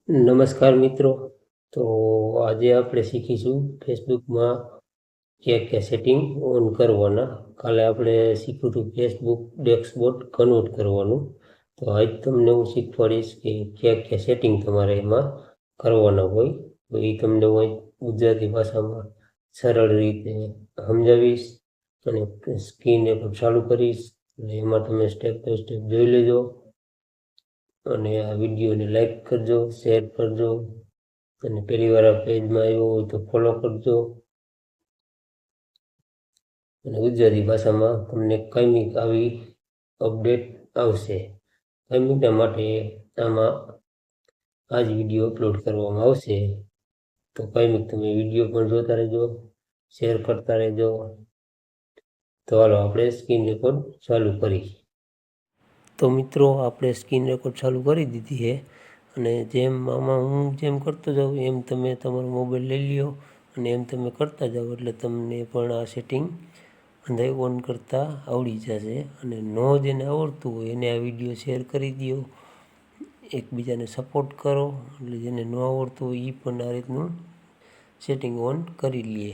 નમસ્કાર મિત્રો. તો આજે આપણે શીખીશું ફેસબુકમાં ક્યાં સેટિંગ ઓન કરવાના. કાલે આપણે શીખ્યું હતું ફેસબુક ડેસ્કબોર્ડ કન્વર્ટ કરવાનું. તો આજ તમને હું શીખવાડીશ કે ક્યાં સેટિંગ તમારે એમાં કરવાના હોય. તો એ તમને હું ગુજરાતી ભાષામાં સરળ રીતે સમજાવીશ અને સ્ક્રીન રેકોર્ડ ચાલુ કરીશ અને એમાં તમે સ્ટેપ બાય સ્ટેપ જોઈ લેજો. અને આ વિડીયોને લાઈક કરજો, શેર કરજો અને પહેલી વાર આ પેજમાં આવ્યો હોય તો ફોલો કરજો. અને ગુજરાતી ભાષામાં તમને કાયમી આવી અપડેટ આવશે. કાયમીના માટે આમાં આ જ વિડીયો અપલોડ કરવામાં આવશે. તો કાયમી તમે વિડીયો પણ જોતા રહેજો, શેર કરતા રહેજો. તો હાલો આપણે સ્ક્રીન રેકોર્ડ ચાલુ કરી. તો મિત્રો આપણે સ્ક્રીન રેકોર્ડ ચાલુ કરી દીધી છે. અને જેમ આમાં હું જેમ કરતો જાઉં એમ તમે તમારો મોબાઈલ લઈ લ્યો અને એમ તમે કરતા જાઓ એટલે તમને પણ આ સેટિંગ અંધાઈ ઓન કરતાં આવડી જશે. અને જેને આવડતું હોય એને આ વિડીયો શેર કરી દો, એકબીજાને સપોર્ટ કરો એટલે જેને ન આવડતું હોય એ પણ આ રીતનું સેટિંગ ઓન કરી લે.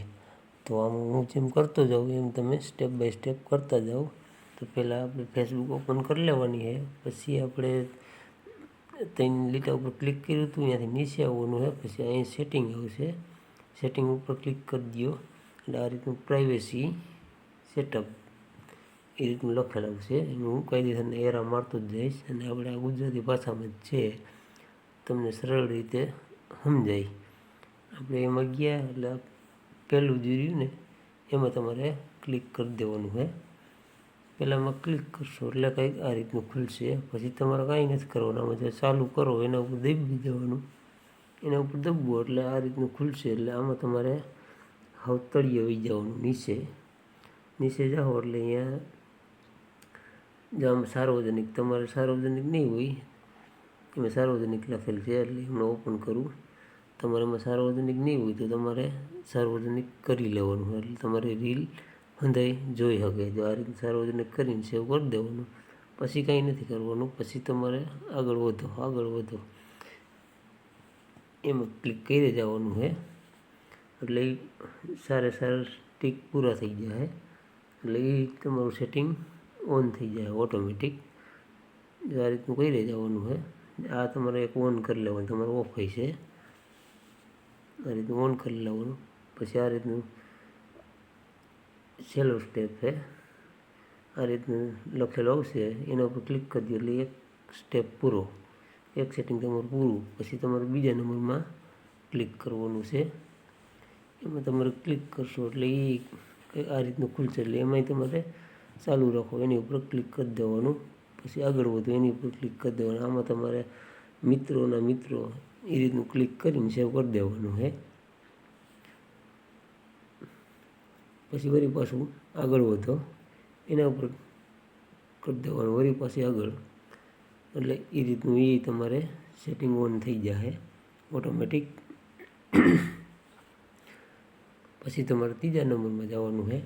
તો આમાં હું જેમ કરતો જાઉં એમ તમે સ્ટેપ બાય સ્ટેપ કરતા જાઓ. તો પહેલાં આપણે ફેસબુક ઓપન કરી લેવાની છે. પછી આપણે 3 લીટા ઉપર ક્લિક કર્યું હતું ત્યાંથી નીચે આવવાનું છે. પછી અહીં સેટિંગ આવશે, સેટિંગ ઉપર ક્લિક કરી દો એટલે આ રીતનું પ્રાઇવેસી સેટઅપ એ રીતનું લખેલ આવશે. હું કાયદેસરને એરા મારતો જ જઈશ અને આપણે આ ગુજરાતી ભાષામાં જ છે, તમને સરળ રીતે સમજાય. આપણે એમાં ગયા એટલે પહેલું જે રહ્યું ને એમાં તમારે ક્લિક કરી દેવાનું છે. પહેલાંમાં ક્લિક કરશો એટલે કંઈક આ રીતનું ખુલશે. પછી તમારે કાંઈ નથી કરવાનું, આમાં જે ચાલુ કરો એના ઉપર દબાવી દેવાનું. એના ઉપર દબવો એટલે આ રીતનું ખુલશે. એટલે આમાં તમારે હાવ તળિયે વહી જવાનું, નીચે જાઓ એટલે અહીંયા જો આમ સાર્વજનિક, તમારે સાર્વજનિક નહીં હોય એમાં સાર્વજનિક લખેલ છે એટલે હમણાં ઓપન કરું. તમારે એમાં સાર્વજનિક નહીં હોય તો તમારે સાર્વજનિક કરી લેવાનું એટલે તમારે રીલ હંધાઈ જોઈ શકે. જો આ રીતે સાર્વજનિક કરીને સેવ કરી દેવાનું. પછી કાંઈ નથી કરવાનું. પછી તમારે આગળ વધો એમાં ક્લિક કરી જવાનું છે એટલે સારા ટીક પૂરા થઈ જાય એટલે એ તમારું સેટિંગ ઓન થઈ જાય ઓટોમેટિક. આ રીતનું કરી જવાનું છે. આ તમારે એક ઓન કરી લેવાનું, તમારે ઓફ હોય છે આ રીતનું ઓન કરી લેવાનું. પછી આ રીતનું છેલ્લો સ્ટેપ છે, આ રીતનું લખેલું આવશે એના ઉપર ક્લિક કરી દો એટલે એક સ્ટેપ પૂરો, એક સેટિંગ તમારું પૂરું. પછી તમારે બીજા નંબરમાં ક્લિક કરવાનું છે. એમાં તમારે ક્લિક કરશો એટલે એ આ રીતનું ખુલશે એટલે એમાંય તમારે ચાલુ રાખો એની ઉપર ક્લિક કરી દેવાનું. પછી આગળ વધો એની ઉપર ક્લિક કરી દેવાનું. આમાં તમારે મિત્રો એ રીતનું ક્લિક કરીને સેવ કરી દેવાનું છે. પછી વળી પાછું આગળ વધો એના ઉપર કરી દેવાનું, વળી પાછી આગળ એટલે એ રીતનું એ તમારે સેટિંગ ઓન થઈ જાય ઓટોમેટિક. પછી તમારે ત્રીજા નંબરમાં જવાનું છે.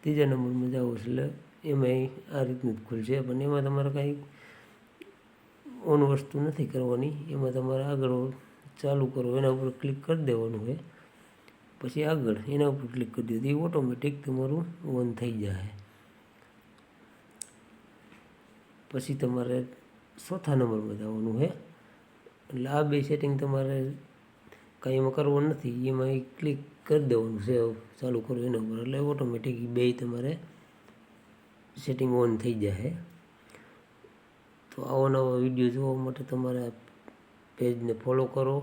ત્રીજા નંબરમાં જાઓ એટલે એમાંય આ રીતનું જ ખુલશે, પણ એમાં તમારે કાંઈ ઓન વસ્તુ નથી કરવાની. એમાં તમારે આગળ ચાલુ કરો એના ઉપર ક્લિક કરી દેવાનું છે. પછી આગળ એના ઉપર ક્લિક કરી દીધું એ ઓટોમેટિક તમારું ઓન થઈ જાય. પછી તમારે ચોથા નંબરમાં જવાનું છે એટલે આ બે સેટિંગ તમારે કાંઈ એમાં કરવાનું નથી. એમાં એ ક્લિક કરી દેવાનું છે ચાલુ કરો એના ઉપર એટલે ઓટોમેટિક બે તમારે સેટિંગ ઓન થઈ જાય. તો આવા નવા વિડીયો જોવા માટે તમારા પેજને ફોલો કરો,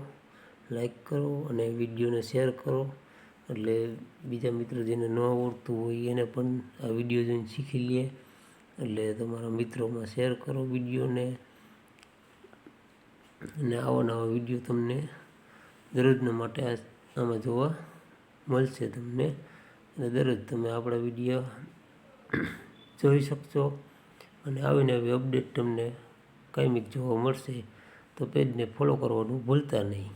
લાઈક કરો અને વિડીયોને શેર કરો એટલે બીજા મિત્રો જેને ન આવડતું હોય એને પણ આ વિડીયો જોઈને શીખી લે. એટલે તમારા મિત્રોમાં શેર કરો વિડીયોને. અને આવા નવા વિડીયો તમને દરરોજના માટે આમાં જોવા મળશે તમને. અને દરરોજ તમે આપણા વિડીયો જોઈ શકશો અને આવીને આવી અપડેટ તમને કાયમિક જોવા મળશે. તો પેજને ફોલો કરવાનું ભૂલતા નહીં.